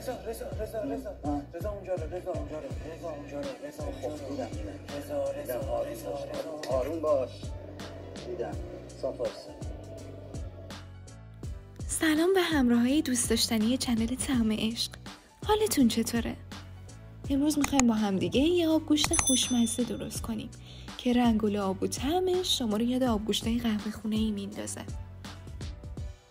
رضا اونجا رو آروم باش. دیدم صافاست. سلام به همراهای دوست داشتنی چنل طعم عشق. حالتون چطوره؟ امروز میخوایم با هم دیگه یه آبگوشت خوشمزه درست کنیم که رنگ و لعاب و طعمش شما رو یاد آبگوشتای قهوه خونه‌ای میندازه.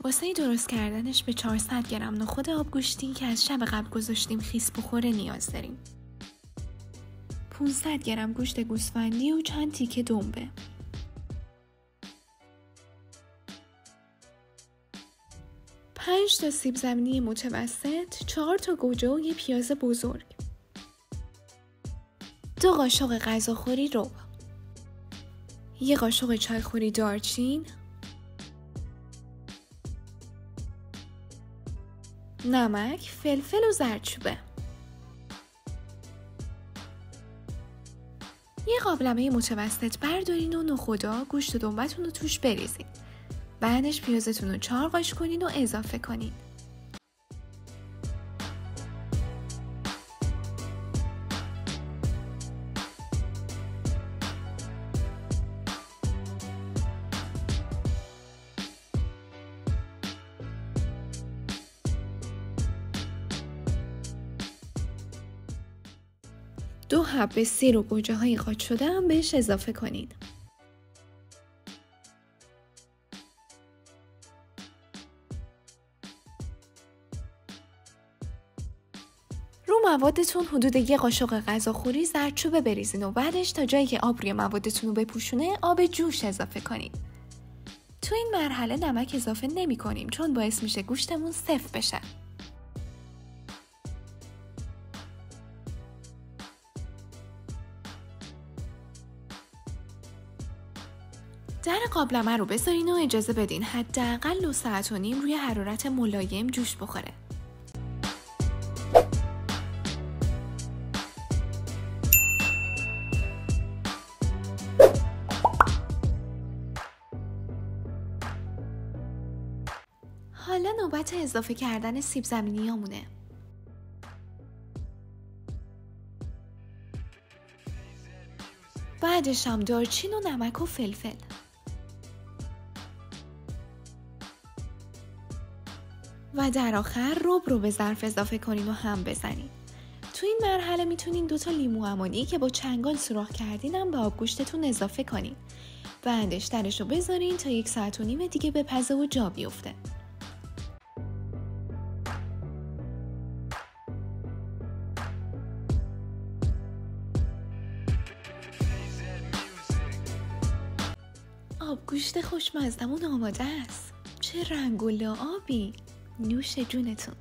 واسه درست کردنش به 400 گرم نخود آبگوشتی که از شب قبل گذاشتیم خیس بخوره نیاز داریم. 500 گرم گوشت گوسفندی و چند تیکه دنبه. 5 تا سیب زمینی متوسط، 4 تا گوجه و یه پیاز بزرگ. 2 قاشق غذاخوری ربع. 1 قاشق چایخوری دارچین. نمک، فلفل و زردچوبه. یه قابلمه متوسط بردارین و نخودا گوشت و دنبتون رو توش بریزین. بعدش پیازتون رو چارقاش کنین و اضافه کنین. دو حبه سیر و گوجه های قاچ شده هم بهش اضافه کنین. رو موادتون حدود 1 قاشق غذاخوری زردچوبه بریزین و بعدش تا جایی که آب روی موادتون رو بپوشونه آب جوش اضافه کنین. تو این مرحله نمک اضافه نمی کنیم چون باعث میشه گوشتمون سفت بشه. در قابلمه رو بذارین و اجازه بدین حداقل 2 ساعت و نیم روی حرارت ملایم جوش بخوره. حالا نوبت اضافه کردن سیب زمینیامونه. بعدش هم دارچین و نمک و فلفل. و در آخر رب رو به ظرف اضافه کنین و هم بزنین. تو این مرحله میتونین 2 تا لیمو عمانی که با چنگال سوراخ کردین هم به آبگوشتتون اضافه کنین. بعدش درش رو بذارین تا 1 ساعت و نیم دیگه بپزه و جا بیفته. آبگوشت خوشمزدمون آماده است. چه رنگ و لعابی. نوش جونتون.